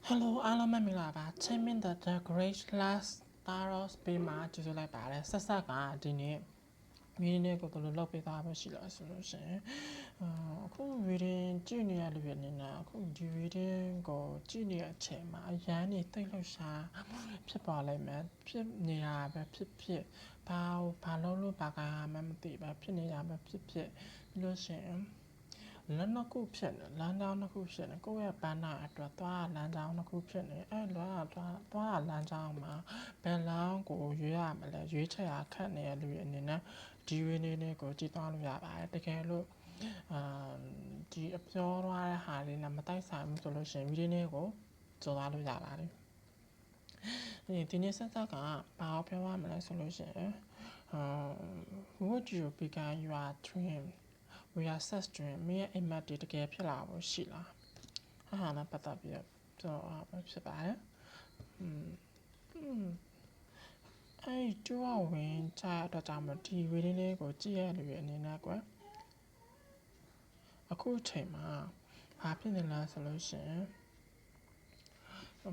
Hello အားလုံးပဲမင်္ဂလာပါ Chairman the Great Last Staros ပေးမှာကျေးဇူးလိုက်ပါတယ်ဆက်ဆက်ကဒီနေ့ဗီဒီယိုနဲ့ကိုဘယ်လိုလုပ်ပေးသွားဖို့ရှိလဲဆိုလို့ရှိရင်အခုဗီဒီယိုကြည့်နေရတဲ့အနေနဲ့အခုဒီဗီဒီယိုကိုကြည့်နေတဲ့အချိန်မှာအရန်နေသိလှုပ်ရှားဖြစ်ပေါ်လိုက်မယ်ဖြစ်နေတာပဲဖြစ်ဘာလို့ဘာကမှမသိပဲဖြစ်နေတာပဲဖြစ်ပြီးလို့ရှိရင်လမ်းနှစ်ခုဖြစ်နေလမ်းကြောင်းနှစ်ခုဖြစ်နေကိုယ့်ရဲ့ဘန်းနာအတွက်သွားလမ်းကြောင်းနှစ်ခုဖြစ်နေအဲ့လွမ်းသွားလမ်းကြောင်းမှာဘယ်လမ်းကိုရွေးရမလဲရွေးချယ်ရခက်နေရလူတွေအနေနဲ့ဒီဝင်းလေးကိုကြည့်သွားလို့ရပါတယ်တကယ်လို့ဒီအပြောသွားတဲ့ဟာလေးနဲ့မတိုက်ဆိုင်ဘူးဆိုလို့ရှိရင်ဗီဒီယိုကိုကြော်သွားလို့ရပါတယ်ဒီနေ့ဆက်ဆက်ကဘာပြောရမလဲဆိုလို့ရှိရင်would you become your dream we are set dream မင်းရဲ့အိမ်မက်တွေတကယ်ဖြစ်လာဖို့ရှိလားဟာနဲ့ပတ်သက်ပြီးတော့ဖြစ်ပါတယ်အဲ့ကျိုးဝင်ချတော့ကြောင့်ဒီဝီဒီယိုလေးကိုကြည့်ရတဲ့အနေနဲ့ကွယ်အခုချိန်မှာဘာဖြစ်နေလဲဆိုလို့ရှိရင်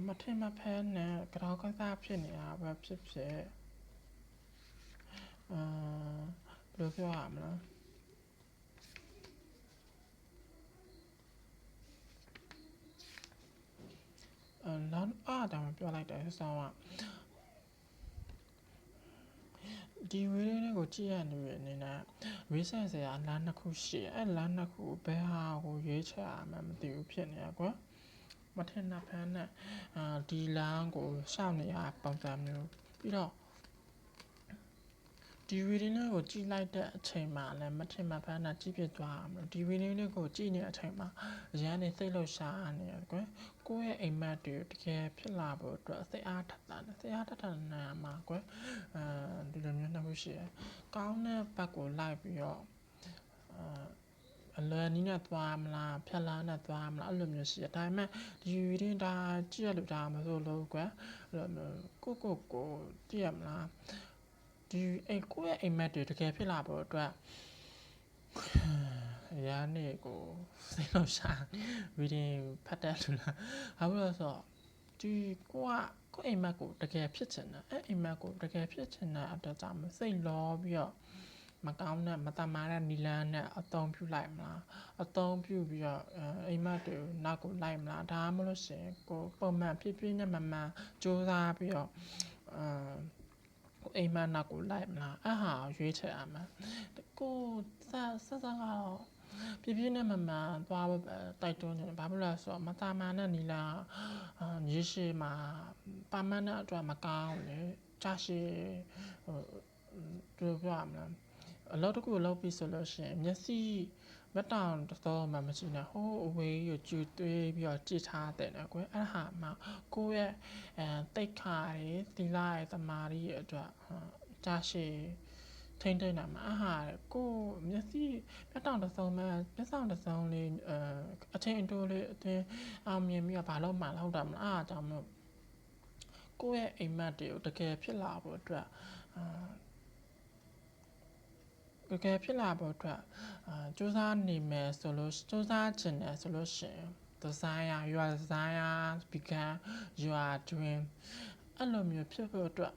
မထင်မဖဲနဲ့ကြောက်ကစားဖြစ်နေတာပဲဖြစ်ဘယ်လိုပြောရမလဲနောက်အားတောင်ပြောလိုက်တယ်ဆောင်းကဒီဝီဒီယိုလေးကိုကြည့်ရနေရအနေနဲ့ဝေးဆက်စရာလမ်းနှစ်ခုရှိတယ်အဲ့လမ်းနှစ်ခုဘယ်ဟာကိုရွေးချယ်ရမှမသိဘူးဖြစ်နေရကွာမထင်မှဖမ်းနဲ့ဒီလမ်းကိုရှောက်နေရပုံစံမျိုးပြီးတော့ဒီဗီဒီယိုလေးကိုကြည့်လိုက်တဲ့အချိန်မှာလည်းမထင်မှတ်ဖမ်းတာကြည့်ပြသွားအောင်ဒီဗီဒီယိုလေးကိုကြည့်နေတဲ့အချိန်မှာအရန်နေစိတ်လှုပ်ရှားနေရကွယ်ကိုယ့်ရဲ့အိမ်မက်တွေတကယ်ဖြစ်လာဖို့အတွက်စိတ်အားထက်သန်နာမှာကွယ်ဒီလိုမျိုးနှစ်ခုရှိတယ်ကောင်းတဲ့ဘက်ကိုလိုက်ပြီးတော့အလွယ်နည်းနဲ့သွားမလားဖြတ်လန်းနဲ့သွားမလားအဲ့လိုမျိုးရှိတယ်ဒါပေမဲ့ဒီဗီဒီယိုဒါကြည့်ရလို့ဒါမဆိုလို့ကွယ်အဲ့လိုမျိုးကိုကြည့်ရမလားဒီကိုယ့်ရဲ့အိမ်မက်တွေတကယ်ဖြစ်လာဖို့အတွက်ရန်နေကိုစိတ်လို့ရှာဗီဒီယိုဖတ်တယ်လို့လားဘာလို့လဲဆိုတော့ဒီကိုအိမ်မက်ကိုတကယ်ဖြစ်ချင်တာအဲ့အိမ်မက်ကိုတကယ်ဖြစ်ချင်တဲ့အတွက်ကြောင့်စိတ်လောပြီးတော့မကောင်းတဲ့မတမာတဲ့နီလန်းနဲ့အသုံးပြုလိုက်မလားအသုံးပြုပြီးတော့အိမ်မက်တွေကိုနောက်ကိုလိုက်မလားဒါမှမဟုတ်ရှင်ကိုပုံမှန်ဖြည်းဖြည်းနဲ့မမှန်စူးစမ်းပြီးတော့အိမ်မက်နောက်ကိုလိုက်မလားအဟာရွေးချယ်ရမှာကိုဆက်ကတော့ပြပြနဲ့မမှန်သွားဖို့တိုက်တွန်းနေတယ်ဘာဖြစ်လဲဆိုတော့မတာမာနဲ့နီလာရေရှည်မှာပါမန်နဲ့အတွက်မကောင်းလေကြာရှည်ပြောရမလားအလုပ်တစ်ခုလုပ်ပြီးဆိုလို့ရှိရင်မျက်စိမတောင်တော့မှမရှိနဲ့ဟိုးအဝေးကိုကျူတွေးပြီးတော့ကြည့်ထားတဲ့နော်ကွယ်အဲ့ဟာမှကိုယ့်ရဲ့တိတ်ခါတွေသီလရဲ့သမာဓိရဲ့အတွက်ကြာရှည်ထိန်းသိမ်းတာမှာဟာကိုမျက်စိမျက်တောင်တစ်စုံမှမျက်စောင်တစ်စုံလေးအချိန်တိုးလေးအတင်းအောင်မြင်ပြီးတော့ဘာလို့မှန်လောက်တာမလားအားကြောင့်မို့ကိုယ့်ရဲ့အိမ်မက်တွေကိုတကယ်ဖြစ်လာဖို့အတွက်တကယ်ဖြစ်လာဖို့အတွက်စူးစမ်းနေမယ်ဆိုလို့စူးစမ်းချင်တယ်ဆိုလို့ရှိရင် desire your desire become your dream အဲ့လိုမျိုးဖြစ်ဖို့အတွက်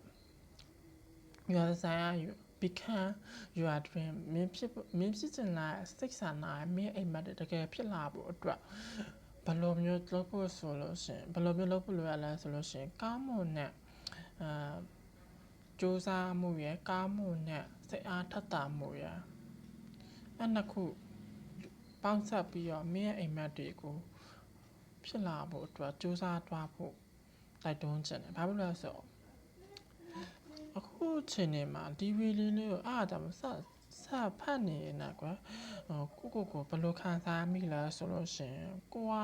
your desire you become your dream မင်းဖြစ်ချင်တဲ့စိတ်ဆန္ဒမင်းအိမ်မက်တကယ်ဖြစ်လာဖို့အတွက်ဘယ်လိုမျိုးလုပ်ဖို့ဆိုလို့ရှိရင်ဘယ်လိုမျိုးလုပ်ဖို့လိုရလဲဆိုလို့ရှိရင်ကောင်းမွန်တဲ့စူးစမ်းမှုရယ်ကောင်းမွန်တဲ့စိတ်အားထက်သန်မှုရယ်အဲ့နှစ်ခုပေါင်းစပ်ပြီးတော့မင်းရဲ့အိမ်မက်တွေကိုဖြစ်လာဖို့အတွက်စူးစမ်းသွားဖို့တိုက်တွန်းချင်တယ်ဘာဖြစ်လို့လဲဆိုတော့အခုချိန်နေမှာဒီဗီဒီယိုလေးကိုအားကြောင့်ဆက်ဖတ်နေနေကွယ်ကိုဘယ်လိုခံစားမိလဲဆိုလို့ရှိရင်ကိုက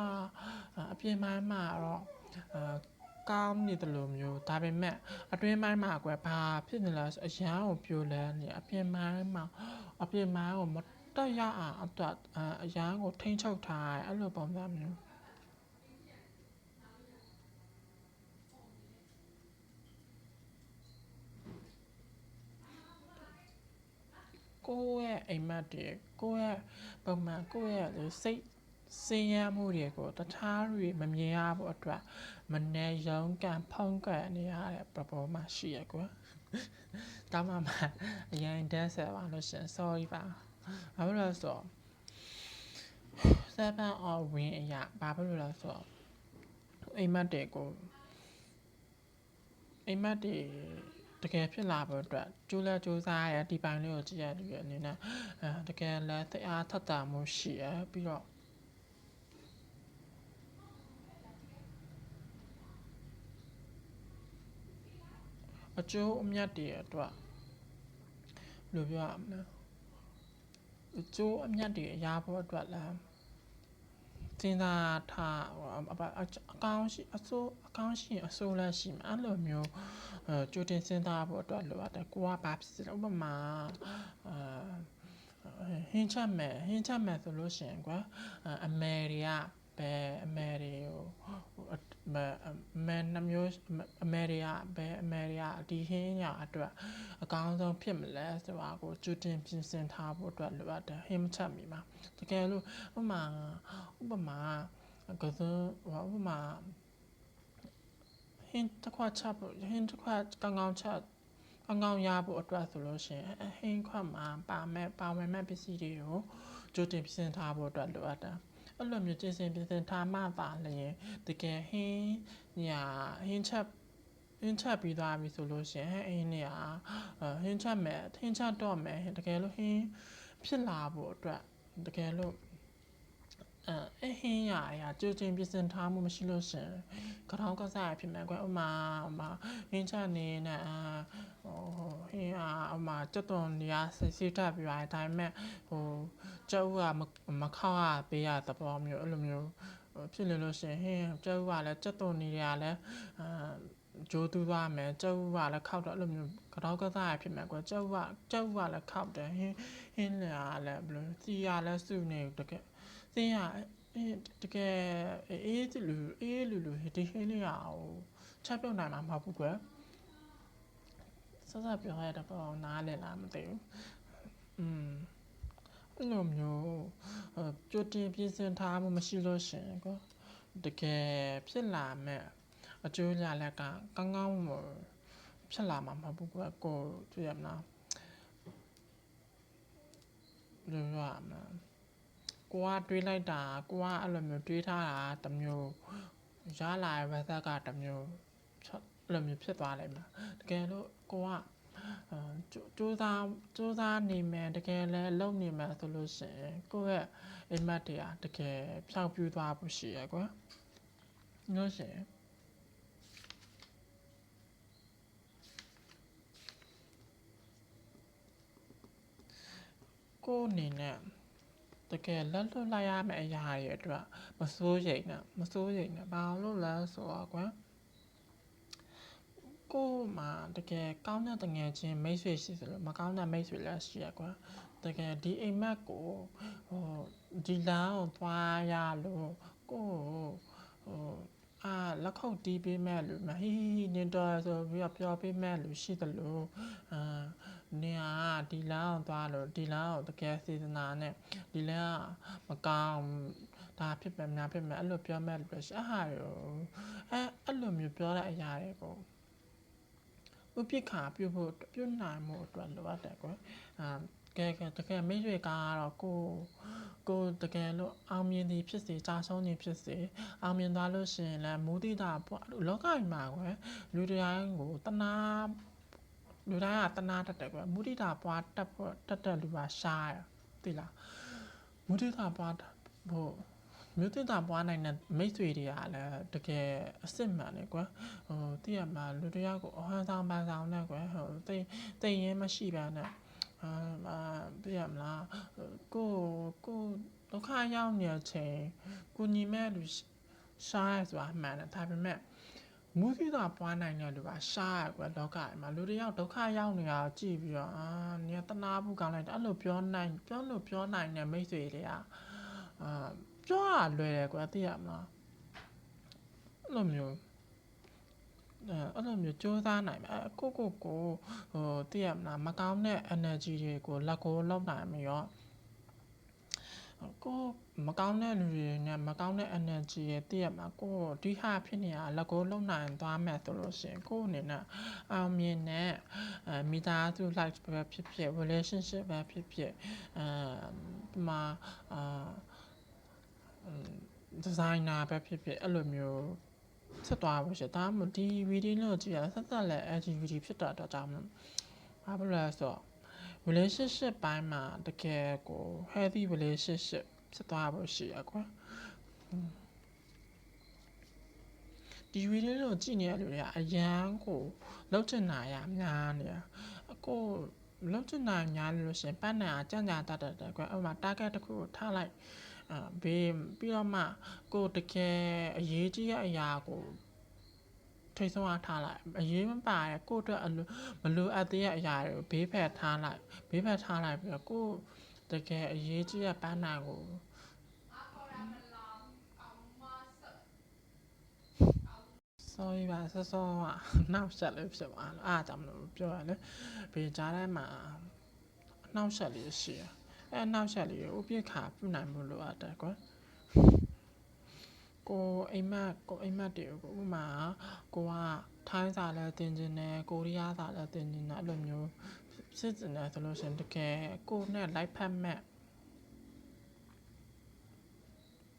အပြင်ပိုင်းမှာတော့ကောင်းနေတယ်လို့မျိုးဒါပေမဲ့အတွင်းပိုင်းမှာကွယ်ဘာဖြစ်နေလဲဆိုအရန်ကိုပြိုလဲနေအပြင်ပိုင်းကိုမတက်ရအောင်အတွက်အရန်ကိုထိန်းချုပ်ထားရအဲ့လိုပုံစံမျိုးကိုယ့်ရဲ့အိမ်မက်တွေကိုယ့်ရဲ့ပုံမှန်ကိုယ့်ရဲ့စိတ် စင်းရဲမှုတွေကိုတခြားတွေမမြင်ရဖို့အတွက်မနေရုံးကန်ဖုံးကွယ်နေရတဲ့ပပေါ်မှာရှိရကွာတောင်းမှအရင်တက်ဆက်ပါလို့ရှင် sorry ပါဘာလို့လဲဆိုတော့7 or win အရာဘာဖြစ်လို့လဲဆိုတော့အိမ်မက်တွေကိုအိမ်မက်တွေတကယ်ဖြစ်လာဖို့အတွက်ကြိုးလဲကြိုးစားရဒီပိုင်းလေးကိုကြည့်ရတဲ့အနေနဲ့တကယ်လဲသိအားထက်တာမှုရှိရပြီးတော့အကျိုးအမြတ်တွေအတွက်ဘယ်လိုပြောရမလဲအကျိုးအမြတ်တွေရဖို့အတွက်လည်းစဉ်းစားထားအကောင်းရှိအဆိုးအကောင်းရှိအဆိုးလည်းရှိမှာအဲ့လိုမျိုးကြိုတင်စဉ်းစားဖို့အတွက်လိုအပ်တယ်ကိုကဘာဖြစ်လဲဥပမာဟင်းချက်မယ်ဆိုလို့ရှိရင်ကွာအမေတွေကဘယ်အမေတွေကိုအမေနှမျိုးအမေတွေကဘယ်အမေတွေကဒီဟင်းညာအတွက်အကောင်းဆုံးဖြစ်မလဲဆိုတာကိုကြိုတင်ပြင်ဆင်ထားဖို့အတွက်လိုအပ်တယ်ဟင်းချက်မိမှာတကယ်လို့ဥပမာကစုဥပမာဟင်းတစ်ခွက်ချက်ဖို့ဟင်းတစ်ခွက်ကောင်းကောင်းရဖို့အတွက်ဆိုလို့ရှိရင်ဟင်းခွက်မှာပါဝင်မဲ့ပစ္စည်းတွေကိုကြိုတင်ပြင်ဆင်ထားဖို့အတွက်လိုအပ်တယ်အဲ့လိုမျိုးပြင်ဆင်ထားမှသာလျှင်တကယ်ဟင်းချက်ပြီးသွားပြီဆိုလို့ရှိရင်ဟင်းချက်တော့မယ်တကယ်လို့ဟင်းဖြစ်လာဖို့အတွက်တကယ်လို့ဟင်းရကြိုတင်ပြင်ဆင်ထားမှုမရှိလို့ရှင်ကြောင်းကစားရဖြစ်မယ်ကွဥမာဟင်းချက်နေနဲ့ဟင်းဥမာကြက်သွန်နေရစီထပ်ပြီးပါတယ်ဒါပေမဲ့ကျောက်ကမခောက်ရပေးရသဘောမျိုးအဲ့လိုမျိုးဖြစ်နေလို့ရှင်ဟင်းကျောက်ကလည်းကြက်သွန်နေရလည်းဂျိုးတူးသွားမယ်ကျောက်ကလည်းခောက်တော့အဲ့လိုမျိုးကြောင်းကစားရဖြစ်မယ်ကွကျောက်ကလည်းခောက်တယ်ဟင်းလည်းဘယ်လိုစီရလည်းစုနေတကယ်စင်းရတကယ်အေးလူဒီဟင်းလေးရချက်ပြုတ်နိုင်မှာမဟုတ်ဘူးကွယ်ဆက်ပြောရတဲ့ပေါ့နားလည်လားမသိဘူးအဲ့လိုမျိုးကြိုတင်ပြင်ဆင်ထားမှုမရှိလို့ရှင်ကွယ်တကယ်ဖြစ်လာမဲ့အကျိုးရလက်ကကောင်းဖြစ်လာမှာမဟုတ်ဘူးကွယ်ကိုတွေ့ရမလားဘယ်လိုပြောရမလဲကိုကတွေးလိုက်တာကိုကအဲ့လိုမျိုးတွေးထားတာတစ်မျိုးရလာတဲ့ result ကတစ်မျိုးအဲ့လိုမျိုးဖြစ်သွားလိမ့်မယ်တကယ်လို့ကိုကစူးစမ်းနေမယ်တကယ်လည်းလုပ်နေမယ်ဆိုလို့ရှိရင်ကိုယ့်ရဲ့အိမ်မက်တွေကတကယ်ဖြောက်ပြူးသွားဖို့ရှိရကွာလို့ရှိရင်ကိုအနေနဲ့တကယ်လက်လွတ်လိုက်ရမယ့်အရာတွေအတွက်မစိုးရိမ်နဲ့ဘာလို့လဲဆိုတော့ကွာကိုမှာတကယ်ကောင်းတဲ့တငယ်ချင်းမိတ်ဆွေရှိသလိုမကောင်းတဲ့မိတ်ဆွေလည်းရှိရကွာတကယ်ဒီအိမ်မက်ကိုဒီလမ်းကိုသွားရလို့ကိုလက်ခုပ်တီးပေးမဲ့လူမဟီနင်တော်ဆိုပြီးတော့ပြောပေးမဲ့လူရှိသလိုနင်ဒီလမ်းကိုသွားလို့ဒီလမ်းကိုတကယ်စေတနာနဲ့ဒီလမ်းကမကောင်းဒါဖြစ်မယ်များဖြစ်မယ်အဲ့လိုပြောမဲ့လူရှိအဲ့လိုမျိုးပြောတဲ့အရာတွေကိုဥပိ္ပခာပြုနိုင်မှုအတွက်လိုအပ်တယ်ကွယ်တကယ်မိတ်ဆွေကတော့ကိုတကယ်လို့အောင်မြင်သည်ဖြစ်စေကြာဆုံးသည်ဖြစ်စေအောင်မြင်သွားလို့ရှိရင်လည်းမုဒိတာပေါ့လောကကြီးမှာကွယ်လူတိုင်းကိုတနာလူတိုင်းကတနာတတ်တယ်ကွယ်မုဒိတာပွားတက်တဲ့လူကရှားရသိလားမုဒိတာပွားဖို့မြို့တိတာပွားနိုင်တဲ့မိတ်ဆွေတွေကလည်းတကယ်အစ်စ်မှန်တယ်ကွယ်သိရမှာလူတယောက်ကိုအဟန်ဆောင်ပန်းဆောင်နဲ့ကွယ်တိတ်ရင်းမရှိပါနဲ့သိရမလားကိုဒုက္ခရောက်နေတဲ့အချိန်ကိုညီမဲ့လူရှားရဆိုတာမှန်တယ်ဒါပေမဲ့မုဒိတာပွားနိုင်တဲ့လူကရှားရကွယ်လောကကြီးမှာလူတယောက်ဒုက္ခရောက်နေတာကြည့်ပြီးတော့နင်တနာဖို့ကောင်းလိုက်တယ်အဲ့လိုပြောနိုင်တဲ့မိတ်ဆွေတွေကပြောရလွယ်တယ်ကွာသိရမလားအဲ့လိုမျိုးစူးစမ်းနိုင်မယ်ကိုသိရမလားမကောင်းတဲ့ energy တွေကိုလက်ကိုလောက်နိုင်ပြီးတော့ ကိုမကောင်းတဲ့လူတွေနဲ့မကောင်းတဲ့ energy ရဲ့တည့်ရမှာကိုဒီဟာဖြစ်နေတာလက်ကိုလုံနိုင်သွားမယ်ဆိုလို့ရှိရင်ကိုအနေနဲ့အောင်မြင်တဲ့မိသားစု life ပဲဖြစ်ဖြစ် relationship ပဲဖြစ်ဖြစ်ဒီမှာdesigner ပဲဖြစ်ဖြစ်အဲ့လိုမျိုးဆက်သွားဖို့ရှိဒါမှမဟုတ်ဒီ video လို့ကြည့်ရဆက်သက်လဲ LGBT ဖြစ်တာတော့ကြောင့်ဘာဖြစ်လဲဆိုတော့ relationship ဘိုင်းမှာတကယ်ကို healthy relationship ဖြစ်သွားဖို့ရှိရကွာဒီ video လို့ကြည့်နေတဲ့လူတွေကအရန်ကိုလောက်ချင်တာရများနေတာကိုလောက်ချင်တာများလို့ရှင်ပတ်နာကြံ့ကြာတတ်တယ်ကွာအဲ့မှာ target တစ်ခုကိုထားလိုက်ဘေးပြီးတော့မှကိုတကယ်အရေးကြီးတဲ့အရာကိုထိတ်ဆုံးအားထားလိုက်အရေးမပါရဲ့ကိုအတွက်မလိုအပ်သေးတဲ့အရာတွေကိုဘေးဖယ်ထားလိုက်ပြီးတော့ကိုတကယ်အရေးကြီးတဲ့ပန်းနာကိုsorry ပါစောနောက်ဆက်လေးဖြစ်သွားလို့အားကြောင့်မလို့ပြောရလေဘေးကြားထဲမှာနောက်ဆက်လေးရှိရအဲ့နောက်ဆက်လေးကိုဥပိ္ပခာပြုနိုင်မှုလိုအပ်တယ်ကွာကိုအိမ်မက်တွေကိုဥမာကိုကထိုင်းစာလည်းသင်ကျင်တယ်ကိုရီးယားစာလည်းသင်ကျင်တယ်အဲ့လိုမျိုးစစ်ကျင်တယ်ဆိုလို့ရှိရင်တကယ်ကိုနဲ့ life ဖက်မဲ့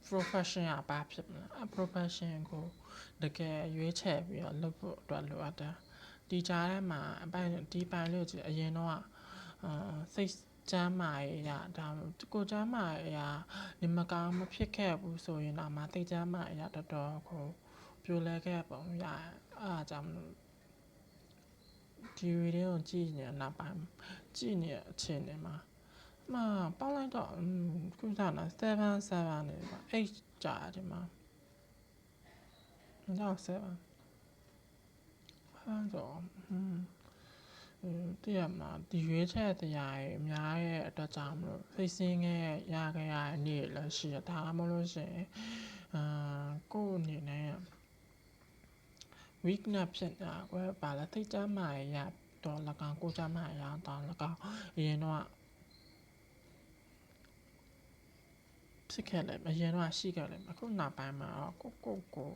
profession ကဘာဖြစ်မလဲ profession ကိုတကယ်ရွေးချယ်ပြီးတော့လုပ်ဖို့အတွက်လိုအပ်တယ်ဒီကြားထဲမှာဒီပိုင်းလို့ကြည့်အရင်တော့စိတ်ကျမ်းမာရေးရဒါကိုကျမ်းမာရေးရဒီမကောင်းမဖြစ်ခဲ့ဘူးဆိုရင်တော့မှစိတ်ကျမ်းမာရေးရတော်တော်ကိုပြိုလဲခဲ့ပုံရအားကြောင့်ဒီဗီဒီယိုကိုကြည့်နေနောက်ပိုင်းကြည့်နေအချိန်တွေမှာပေါက်လိုက်တော့ခုစားနာ7နေပါ8ကြာတယ်မှာတော့7တော့တည့်ရမှာဒီရွေးချယ်တရားရဲ့အများရဲ့အတွက်ကြောင့်မလို့ဖိတ်စင်းခဲ့ရခဲ့ရတဲ့နေ့လည်းရှိရဒါမှမဟုတ်လို့ရှိရင်ကိုယ်အနေနဲ့ weakness ဖြစ်တာကွယ်ပါလားသိကြမှာရတော့၎င်းကိုကြမှာရတော့၎င်းအရင်တော့ဖြစ်ခဲ့တယ်အရင်တော့ရှိခဲ့တယ်အခုနောက်ပိုင်းမှာတော့ကို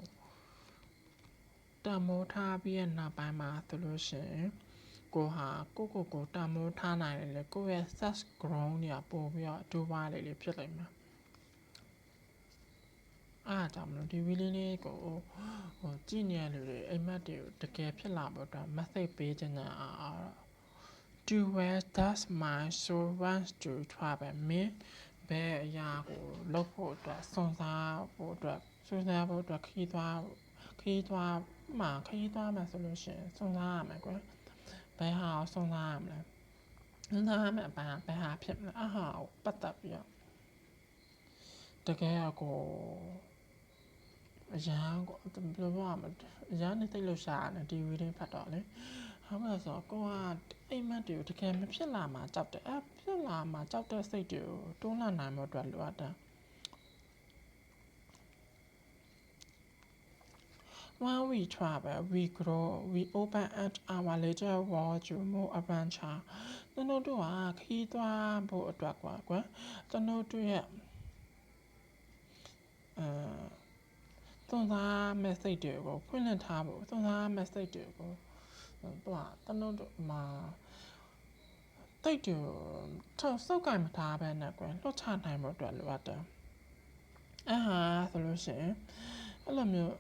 တမိုးထားပြီးရဲ့နောက်ပိုင်းမှာဆိုလို့ရှိရင်ကိုဟာကိုတမိုးထားနိုင်တယ်လေကိုရဲ့ sex grown ညာပို့ပြီးတော့ဒူပါလေးဖြစ်လိမ့်မယ်အားကြောင့်မလို့ဒီဗီဒီယိုလေးကိုကြည့်နေရလူတွေအိမ်မက်တွေကိုတကယ်ဖြစ်လာဖို့အတွက် message ပေးချင်တာDo well that's my soul wants to travel မင်းဘယ်အရာကိုလုပ်ဖို့အတွက်စွန့်စားဖို့အတွက်ခီးသွားမယ်ဆိုလို့ရှိရင်စွန့်စားရမယ်ကွယ်ဘယ်ဟာကိုစွန့်စားရမလဲစွန့်စားရမယ်ဘယ်ဟာဖြစ်မလဲအဟာကိုပတ်သက်ပြီးတော့တကယ်ကိုအရန်ကိုပြောရမှာအရန်နေသိလို့ရှာရတယ်ဒီဗီဒီယိုဖတ်တော့လေဟုတ်ကဲ့ဆိုတော့ကိုကအိမ်မက်တွေကိုတကယ်မဖြစ်လာမှာကြောက်တယ်ဖြစ်လာမှာကြောက်တဲ့စိတ်တွေကိုတွန်းလှန်နိုင်ဖို့အတွက်လိုအပ်တယ် When we travel, we grow, we open up our little world to more adventure. ကျွန်တော်တို့ကခီးသွားဖို့အတွက်ကွာကျွန်တော်တို့ရဲ့စွန့်စားမဲ့စိတ်တွေကိုဖွင့်လှစ်ထားဖို့စွန့်စားမဲ့စိတ်တွေကိုကျွန်တော်တို့မှာတိတ်တွေကိုစောက်ကင်မထားဘဲနဲ့ကွယ်လွှတ်ချနိုင်ဖို့အတွက်လိုအပ်တယ်ဆိုလို့ရှိရင်အဲ့လိုမျိုး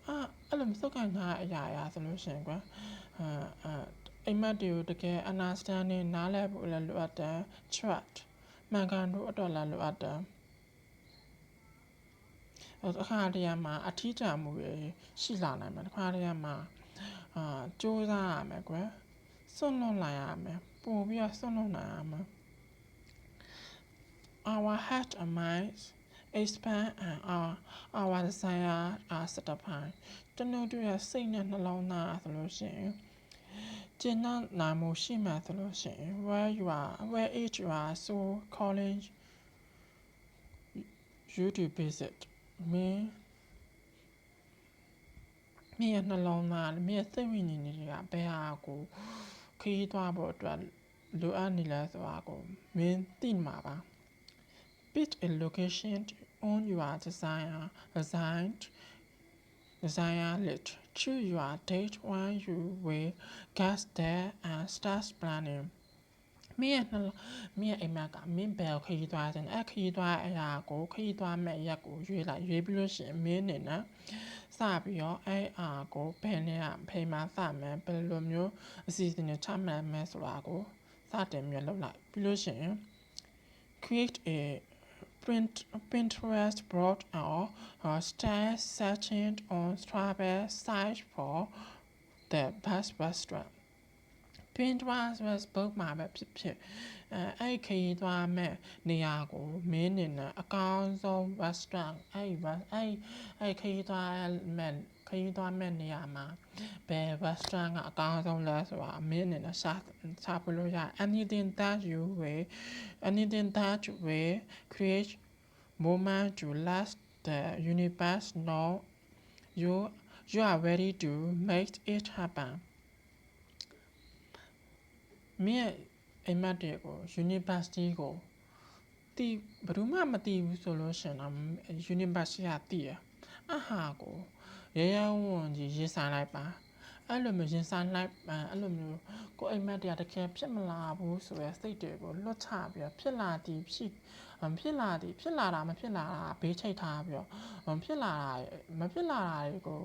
စောက်ကင်ထားအရာဆိုလို့ရှိရင်ကွယ်အိမ်မက်တွေကိုတကယ် understanding နားလည်ဖို့လည်းလိုအပ်တယ် trust မှန်ကန်ဖို့အတွက်လည်းလိုအပ်တယ်အခါတရံမှာအထီးကျန်မှုတွေရှိလာနိုင်မယ်အခါတရံမှာစူးစမ်းရမယ်ကွယ်စွန့်လွတ်လိုက်ရမယ်ပို့ပြီးတော့စွန့်လွတ်နိုင်ရမယ် Our heart and minds expand and our desire are satisfied ကျွန်တော်တို့ရဲ့စိတ်နဲ့နှလုံးသားဆိုလို့ရှိရင်ကျင့်နာမှုရှိမှဆိုလို့ရှိရင် where each you are so calling you to visit မင်းရဲ့နှလုံးသားမင်းရဲ့စိတ်ဝိညာဉ်တွေကဘယ်ဟာကိုခရီးသွားဖို့အတွက်လိုအပ်နေလဲဆိုတာကိုမင်းသိမှာပါ pick a location on your desire list. Choose your date when you will get there and start planning. မင်းရဲ့အိမ်မက်ကမင်းဘယ်ခရီးသွားခြင်းခရီးသွားအရာကိုခရီးသွားမဲ့ရက်ကိုရွေးပြီးလို့ရှိရင်မင်းနေနဲ့စပြီးတော့ကိုဘယ်နေရဖိမှစမယ်ဘယ်လိုမျိုးအစီအစဉ်တွေချမှတ်မယ်ဆိုတာကိုစတင်ပြီးလုပ်လိုက်ပြီးလို့ရှိရင် create a Pinterest board or start searching on travel sites for the best restaurant. Pinterest book မှာပဲဖြစ်အဲ့ခရီးသွားမဲ့နေရာကိုမင်းနေနဲ့အကောင်းဆုံး restaurant အဲ့ခရီးသွားမဲ့နေရာမှာဘယ် restaurant ကအကောင်းဆုံးလဲဆိုတာမင်းနေနဲ့ရှာဖွေလို့ရ anything that will create moment to let the universe know you are ready to make it happen. မင်းရဲ့အိမ်မက်တွေကို university ကိုဘယ်သူမှမသိဘူးဆိုလို့ရှင်တော့ university ကသိရအဟာကိုရဲဝန်ကြီးရေးဆိုင်လိုက်ပါအဲ့လိုမျိုးရင်ဆိုင်လိုက်အဲ့လိုမျိုးကိုအိမ်မက်တွေကတကယ်ဖြစ်မလာဘူးဆိုရယ်စိတ်တွေကိုလွတ်ချပြီးတော့ဖြစ်လာတာမဖြစ်လာတာဘေးချိတ်ထားပြီးတော့ဖြစ်လာတာမဖြစ်လာတာတွေကို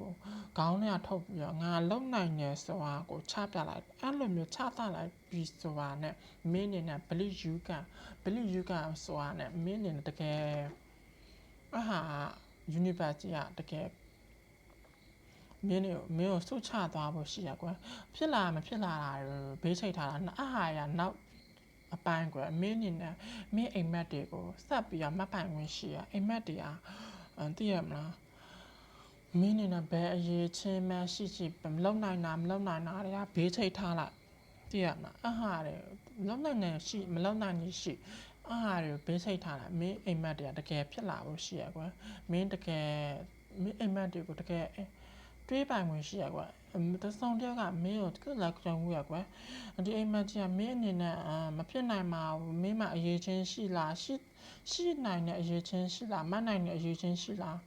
ခေါင်းထဲကထုတ်ပြီးတော့ငါလုံနိုင်တယ်ဆိုတာကိုချပြလိုက်အဲ့လိုမျိုးချတလိုက်ပြီးဆိုတာနဲ့မင်းနေနဲ့ believe you can ဆိုတာနဲ့မင်းနေနဲ့တကယ်အဟာ university ကတကယ်မင်းကိုစုချသွားဖို့ရှိရကွယ်ဖြစ်လာမဖြစ်လာတာဘေးချိတ်ထားတာအဟာရနောက်အပိုင်းကွယ်မင်းနေနဲ့မင်းအိမ်မက်တွေကိုဆက်ပြီးတော့မှတ်ပိုင်ခွင့်ရှိရအိမ်မက်တွေကသိရမလားမင်းနေနဲ့ဘယ်အရေးချင်းမှရှိမလုံနိုင်တာတွေကဘေးချိတ်ထားလိုက်သိရမလားအဟာတွေလုံနိုင်နေရှိမလုံနိုင်နေရှိအဟာတွေဘေးချိတ်ထားလိုက်မင်းအိမ်မက်တွေကတကယ်ဖြစ်လာဖို့ရှိရကွယ်မင်းအိမ်မက်တွေကိုတကယ်တွေးပိုင်ဝင်ရှိရကွာတဆောင်တယောက်ကမင်းကိုလက်ကြုံမှုရကွာဒီအိမ်မက်ကြီးကမင်းအနေနဲ့မဖြစ်နိုင်ပါဘူးမင်းမအရေးချင်းရှိလားရှိနိုင်တဲ့အရေးချင်းရှိလားမနိုင်တဲ့အရေးချင်းရှိလား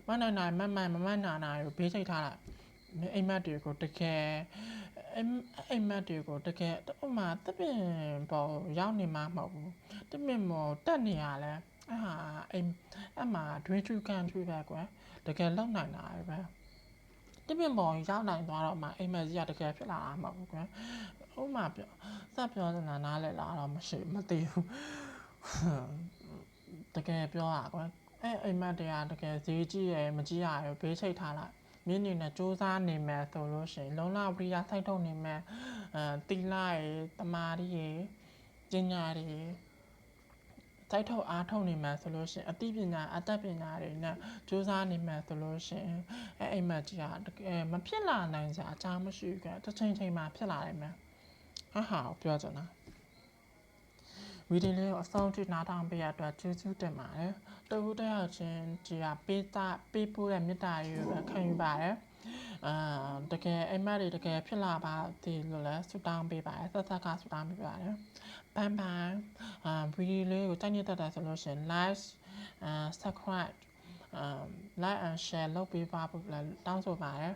မနိုင်နိုင်မမနာနာကိုဘေးချိတ်ထားလိုက်အိမ်မက်တွေကိုတကယ်အိမ်မက်တွေကိုတကယ်ဥမာတပင်ပေါ်ရောက်နေမှာမဟုတ်ဘူးတပင်ပေါ်တက်နေရလဲအမှာတွင်းထူကန်ထူပဲကွာတကယ်လုံနိုင်တာပဲတပင်ပေါ်ရောက်နိုင်သွားတော့မှအိမ်မက်ကြီးကတကယ်ဖြစ်လာတာမဟုတ်ဘူးကွာဥမာပြောနေတာနားလဲလာတော့မသိဘူးတကယ်ပြောတာကွာအိမ်မက်တွေကတကယ်ဈေးကြီးရယ်မကြီးရယ်ဘေးချိတ်ထားလိုက်မင်းနေနဲ့စူးစမ်းနေမယ်ဆိုလို့ရှိရင်လုံလဝိရိယစိုက်ထုတ်နေမယ်တီလာရယ်တမာရီရယ်ပညာရယ်စိုက်ထုတ်အားထုတ်နေမယ်ဆိုလို့ရှိရင်အသိပညာအတတ်ပညာတွေနဲ့စူးစမ်းနေမယ်ဆိုလို့ရှိရင်အိမ်မက်ကြီးကတကယ်မဖြစ်လာနိုင်စရာအကြောင်းမရှိဘူးကွာတစ်ချိန်မှာဖြစ်လာနိုင်မယ်အဟာပြောချင်တာဗီဒီယိုလေးကိုအဆုံးထိနားထောင်ပေးရတဲ့အတွက်ကျေးဇူးတင်ပါတယ်တခုတည်းအောင်ချင်းကြီးကပေးပို့တဲ့မေတ္တာရေးကိုခံယူပါတယ်တကယ်အိမ်မက်တွေတကယ်ဖြစ်လာပါသေးလို့လဲဆုတောင်းပေးပါတယ်ဆက်ဆက်ကဆုတောင်းပေးပါတယ်ဘိုင်ဗိုင်ဗီဒီယိုလေးကိုတိုက်ညက်တတ်တာဆိုလို့ရှိရင် like subscribe like and share လုပ်ပေးပါဖို့တောင်းဆိုပါတယ်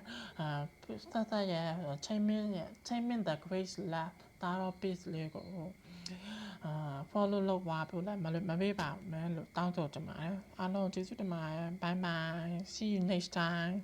ဆက်ရဲ့ချိန်မင်း the grace lab တာတော့ page လေးကိုfollow လုပ်ပါဖို့လည်းမပေးပါမယ်လို့တောင်းဆိုချင်ပါတယ်အားလုံးကျေးဇူးတင်ပါတယ် bye bye see you next time